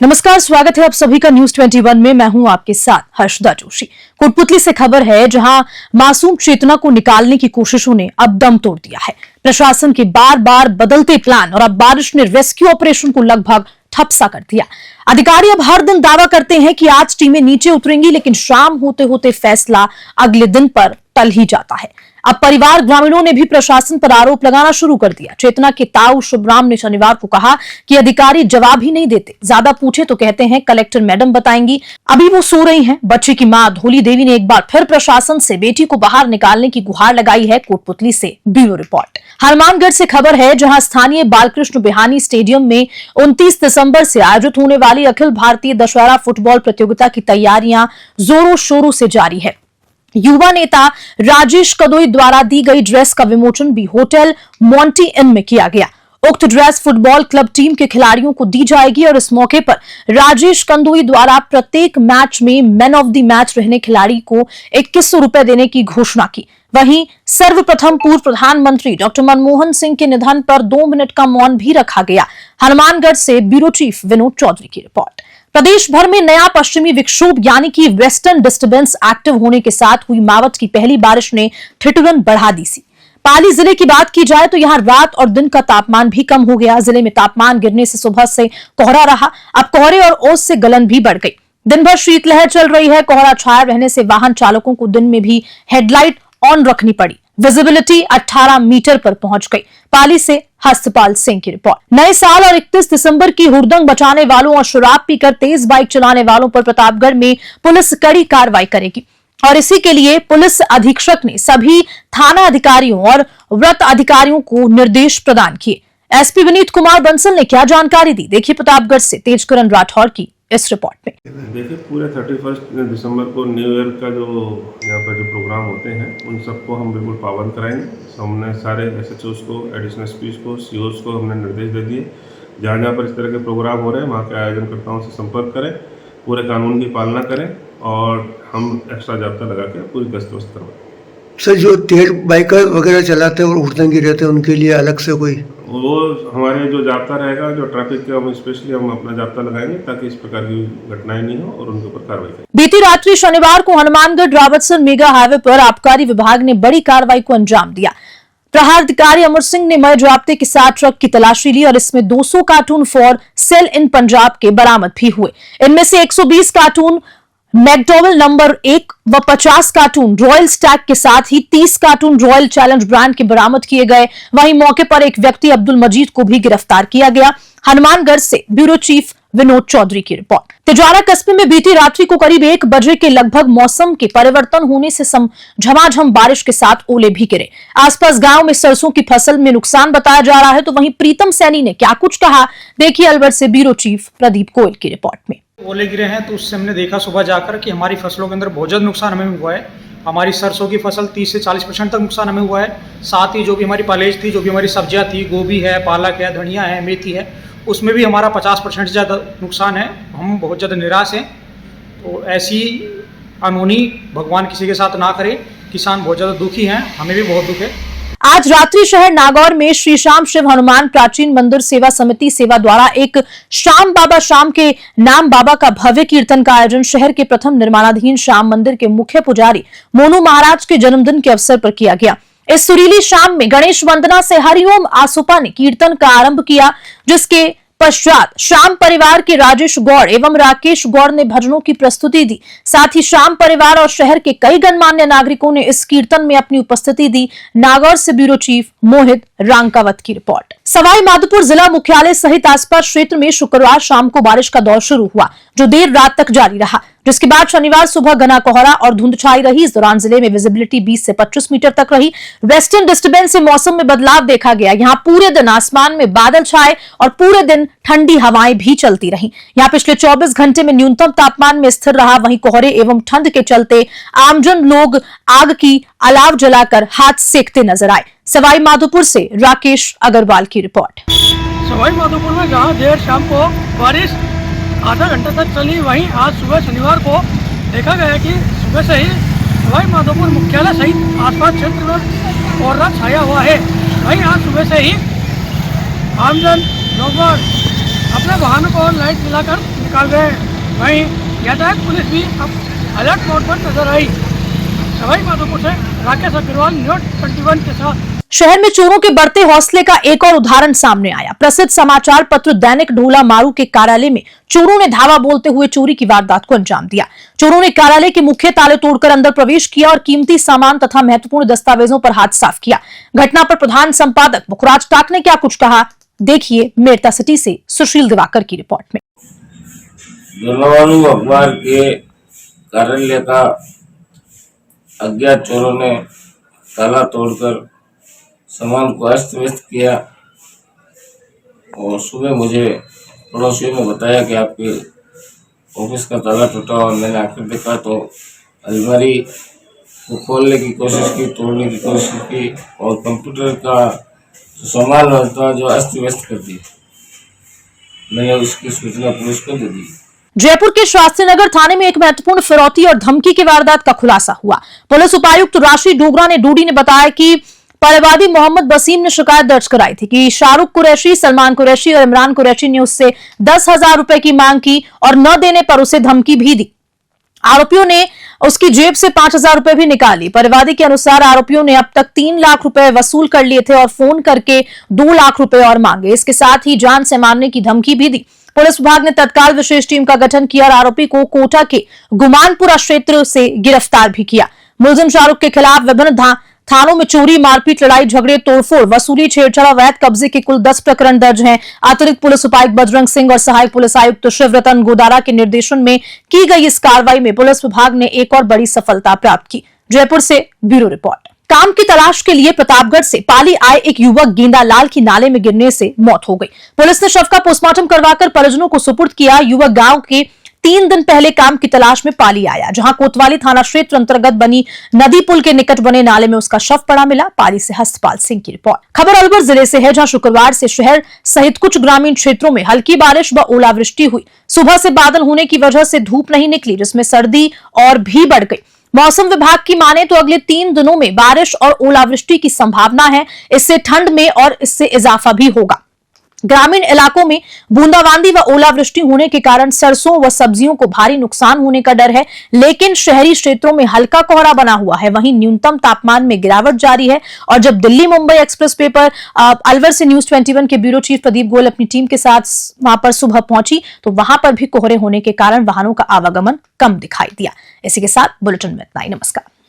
नमस्कार, स्वागत है आप सभी का न्यूज 21 में। मैं हूं आपके साथ हर्षदा जोशी। कोटपुतली से खबर है, जहां मासूम चेतना को निकालने की कोशिशों ने अब दम तोड़ दिया है। प्रशासन के बार बार बदलते प्लान और अब बारिश ने रेस्क्यू ऑपरेशन को लगभग ठप सा कर दिया। अधिकारी अब हर दिन दावा करते हैं कि आज टीमें नीचे उतरेंगी, लेकिन शाम होते होते फैसला अगले दिन पर टल ही जाता है। अब परिवार ग्रामीणों ने भी प्रशासन पर आरोप लगाना शुरू कर दिया। चेतना के ताऊ शुभराम ने शनिवार को कहा कि अधिकारी जवाब ही नहीं देते, ज्यादा पूछे तो कहते हैं कलेक्टर मैडम बताएंगी, अभी वो सो रही हैं। बच्चे की मां धोली देवी ने एक बार फिर प्रशासन से बेटी को बाहर निकालने की गुहार लगाई है। कोटपुतली से ब्यूरो रिपोर्ट। हनुमानगढ़ से खबर है, जहां स्थानीय बालकृष्ण बिहानी स्टेडियम में 29 दिसंबर से आयोजित होने वाली अखिल भारतीय दशहरा फुटबॉल प्रतियोगिता की तैयारियां जोरों शोरों से जारी है। युवा नेता राजेश कदोई द्वारा दी गई ड्रेस का विमोचन भी होटल मोंटी इन में किया गया। उक्त ड्रेस फुटबॉल क्लब टीम के खिलाड़ियों को दी जाएगी और इस मौके पर राजेश कंदोई द्वारा प्रत्येक मैच में मैन ऑफ द मैच रहने खिलाड़ी को 2100 रुपए देने की घोषणा की। वहीं सर्वप्रथम पूर्व प्रधानमंत्री डॉक्टर मनमोहन सिंह के निधन पर 2 मिनट का मौन भी रखा गया। हनुमानगढ़ से ब्यूरो चीफ विनोद चौधरी की रिपोर्ट। प्रदेश भर में नया पश्चिमी विक्षोभ यानी कि वेस्टर्न डिस्टर्बेंस एक्टिव होने के साथ हुई मावठ की पहली बारिश ने ठिठुरन बढ़ा दी सी। पाली जिले की बात की जाए तो यहां रात और दिन का तापमान भी कम हो गया। जिले में तापमान गिरने से सुबह से कोहरा रहा। अब कोहरे और ओस से गलन भी बढ़ गई। दिन भर शीतलहर चल रही है। कोहरा छाया रहने से वाहन चालकों को दिन में भी हेडलाइट ऑन रखनी पड़ी। विजिबिलिटी 18 मीटर पर पहुंच गई। पाली से हस्तपाल सिंह की रिपोर्ट। नए साल और 31 दिसंबर की हुड़दंग बचाने वालों और शराब पीकर तेज बाइक चलाने वालों पर प्रतापगढ़ में पुलिस कड़ी कार्रवाई करेगी और इसी के लिए पुलिस अधीक्षक ने सभी थाना अधिकारियों और व्रत अधिकारियों को निर्देश प्रदान किए। एसपी विनीत कुमार बंसल ने क्या जानकारी दी, देखिए प्रतापगढ़ से तेजकरण राठौर की इस रिपोर्ट में। देखिए, पूरे 31 दिसंबर को न्यू ईयर का जो यहाँ पर जो प्रोग्राम होते हैं उन सबको हम बिल्कुल पाबंद कराएंगे। हमने सारे SHOs को, एडिशनल SPs को, COs को हमने निर्देश दे दिए, जहाँ जहाँ पर इस तरह के प्रोग्राम हो रहे हैं वहाँ के आयोजनकर्ताओं से संपर्क करें, पूरे कानून की पालना करें और हम एक्स्ट्रा जाब्ता लगा के पूरी गश्त वस्त करवाएं। सर, जो तेज बाइकर वगैरह चलाते हैं और हुड़दंगी रहते हैं उनके लिए अलग से कोई वो हमारे जो जाब्ता रहेगा, जो ट्रैफिक के हम स्पेशली हम अपना जाब्ता लगाएंगे ताकि इस प्रकार की घटनाएं नहीं हो और उनके ऊपर कार्रवाई करें। बीती रात्रि शनिवार को हनुमानगढ़ रावतसर मेगा हाईवे पर आबकारी विभाग ने बड़ी कार्रवाई को अंजाम दिया। प्रहार अधिकारी अमर सिंह ने मय जाब्ते के साथ ट्रक की तलाशी ली और इसमें 200 कार्टून फॉर सेल इन पंजाब के बरामद भी हुए। इनमें से 120 कार्टून मैकडॉवेल नंबर 1 व 50 कार्टून रॉयल स्टैग के साथ ही 30 कार्टून रॉयल चैलेंज ब्रांड के बरामद किए गए। वहीं मौके पर एक व्यक्ति अब्दुल मजीद को भी गिरफ्तार किया गया। हनुमानगढ़ से ब्यूरो चीफ विनोद चौधरी की रिपोर्ट। तिजारा कस्बे में बीती रात्रि को करीब 1 बजे के लगभग मौसम के परिवर्तन होने से झमाझम बारिश के साथ ओले भी गिरे। आसपास गांव में सरसों की फसल में नुकसान बताया जा रहा है। तो वहीं प्रीतम सैनी ने क्या कुछ कहा, देखिए अलवर से ब्यूरो चीफ प्रदीप गोयल की रिपोर्ट में। ओले गिरे हैं तो उससे हमने देखा सुबह जाकर कि हमारी फसलों के अंदर बहुत ज़्यादा नुकसान हमें हुआ है। हमारी सरसों की फसल 30 से 40% तक नुकसान हमें हुआ है। साथ ही जो भी हमारी पालेज थी, जो भी हमारी सब्जियां थी, गोभी है, पालक है, धनिया है, मेथी है, उसमें भी हमारा 50% से ज़्यादा नुकसान है। हम बहुत ज़्यादा निराश हैं। तो ऐसी अनहोनी भगवान किसी के साथ ना करे। किसान बहुत ज़्यादा दुखी हैं, हमें भी बहुत दुख है। आज रात्रि शहर नागौर में श्री श्याम शिव हनुमान प्राचीन मंदिर सेवा समिति सेवा द्वारा एक श्याम बाबा शाम के नाम बाबा का भव्य कीर्तन का आयोजन शहर के प्रथम निर्माणाधीन श्याम मंदिर के मुख्य पुजारी मोनू महाराज के जन्मदिन के अवसर पर किया गया। इस सुरीली शाम में गणेश वंदना से हरिओम आसुपा ने कीर्तन का आरंभ किया, जिसके पश्चात श्याम परिवार के राजेश गौड़ एवं राकेश गौड़ ने भजनों की प्रस्तुति दी। साथ ही श्याम परिवार और शहर के कई गणमान्य नागरिकों ने इस कीर्तन में अपनी उपस्थिति दी। नागौर से ब्यूरो चीफ मोहित रांकावत की रिपोर्ट। सवाई माधोपुर जिला मुख्यालय सहित आसपास क्षेत्र में शुक्रवार शाम को बारिश का दौर शुरू हुआ, जो देर रात तक जारी रहा, जिसके बाद शनिवार सुबह घना कोहरा और धुंध छाई रही। इस दौरान जिले में विजिबिलिटी 20 से 25 मीटर तक रही। वेस्टर्न डिस्टर्बेंस से मौसम में बदलाव देखा गया। यहाँ पूरे दिन आसमान में बादल छाए और पूरे दिन ठंडी हवाएं भी चलती रही। यहाँ पिछले 24 घंटे में न्यूनतम तापमान में स्थिर रहा। वहीं कोहरे एवं ठंड के चलते आमजन लोग आग की अलाव जलाकर हाथ सेकते नजर आए। सवाई माधोपुर से राकेश अग्रवाल की रिपोर्ट। सवाई माधोपुर में जहाँ देर शाम को बारिश आधा घंटा तक चली, वहीं आज सुबह शनिवार को देखा गया कि सुबह से ही सवाई माधोपुर मुख्यालय सहित आसपास क्षेत्र में कोहरा छाया हुआ है। वहीं आज सुबह से ही आमजन लोग अपने वाहनों को लाइट जलाकर निकाल रहे हैं। वहीं यातायात पुलिस भी अब अलर्ट मोड पर नजर आई। सवाई माधोपुर से राकेश अग्रवाल, न्यूज़ 21 के साथ। शहर में चोरों के बढ़ते हौसले का एक और उदाहरण सामने आया। प्रसिद्ध समाचार पत्र दैनिक ढोला मारू के कार्यालय में चोरों ने धावा बोलते हुए चोरी की वारदात को अंजाम दिया। चोरों ने कार्यालय के मुख्य ताले तोड़कर अंदर प्रवेश किया और कीमती सामान तथा महत्वपूर्ण दस्तावेजों पर हाथ साफ किया। घटना पर प्रधान संपादक मुखराज टाक ने क्या कुछ कहा, देखिए मेरता सिटी से सुशील दिवाकर की रिपोर्ट में। ढोलामारू अखबार के कार्यालय का अज्ञात चोरों ने ताला तोड़कर सामान को अस्त व्यस्त किया और सुबह मुझे पड़ोसियों ने बताया कि आपके ऑफिस का ताला टूटा और मैंने आकर देखा तो अलमारी को खोलने की कोशिश की, तोड़ने की कोशिश की और कंप्यूटर का जो सामान होता जो अस्त व्यस्त कर दिया। मैंने उसकी सूचना पुलिस को दे दी। जयपुर के शास्त्री नगर थाने में एक महत्वपूर्ण फिरौती और धमकी की वारदात का खुलासा हुआ। पुलिस उपायुक्त राशि डोगरा ने डूडी ने बताया कि परिवादी मोहम्मद वसीम ने शिकायत दर्ज कराई थी कि शाहरुख कुरैशी, सलमान कुरैशी और इमरान कुरैशी ने उससे 10,000 रुपए की मांग की और न देने पर उसे धमकी भी दी। आरोपियों ने उसकी जेब से 5,000 रुपए भी निकाली। परिवादी के अनुसार आरोपियों ने अब तक 3 लाख रुपए वसूल कर लिए थे और फोन करके 2 लाख रुपए और मांगे। इसके साथ ही जान से मारने की धमकी भी दी। पुलिस विभाग ने तत्काल विशेष टीम का गठन किया और आरोपी को कोटा के गुमानपुरा क्षेत्र से गिरफ्तार भी किया। मुलजिम शाहरुख के खिलाफ विभिन्न थानों में चोरी, मारपीट, लड़ाई झगड़े, तोड़फोड़, वसूली, छेड़छाड़, अवैध कब्जे के कुल 10 प्रकरण दर्ज हैं। अतिरिक्त पुलिस उपायुक्त बजरंग सिंह और सहायक पुलिस आयुक्त शिवरतन गोदारा के निर्देशन में की गई इस कार्रवाई में पुलिस विभाग ने एक और बड़ी सफलता प्राप्त की। जयपुर से ब्यूरो रिपोर्ट। काम की तलाश के लिए प्रतापगढ़ से पाली आए एक युवक गेंदालाल की नाले में गिरने से मौत हो गई। पुलिस ने शव का पोस्टमार्टम करवाकर परिजनों को सुपुर्द किया। युवक गांव के 3 दिन पहले काम की तलाश में पाली आया, जहां कोतवाली थाना क्षेत्र अंतर्गत बनी नदी पुल के निकट बने नाले में उसका शव पड़ा मिला। पाली से हस्तपाल सिंह की रिपोर्ट। खबर अलवर जिले से है, जहां शुक्रवार से शहर सहित कुछ ग्रामीण क्षेत्रों में हल्की बारिश व ओलावृष्टि हुई। सुबह से बादल होने की वजह से धूप नहीं निकली, जिसमें सर्दी और भी बढ़ गई। मौसम विभाग की माने तो अगले 3 दिनों में बारिश और ओलावृष्टि की संभावना है। इससे ठंड में और इससे इजाफा भी होगा। ग्रामीण इलाकों में बूंदाबांदी व ओलावृष्टि होने के कारण सरसों व सब्जियों को भारी नुकसान होने का डर है, लेकिन शहरी क्षेत्रों में हल्का कोहरा बना हुआ है। वहीं न्यूनतम तापमान में गिरावट जारी है। और जब दिल्ली मुंबई एक्सप्रेस वे पर अलवर से न्यूज़ 21 के ब्यूरो चीफ प्रदीप गोयल अपनी टीम के साथ वहां पर सुबह पहुंची तो वहां पर भी कोहरे होने के कारण वाहनों का आवागमन कम दिखाई दिया। इसी के साथ बुलेटिन में इतना ही। नमस्कार।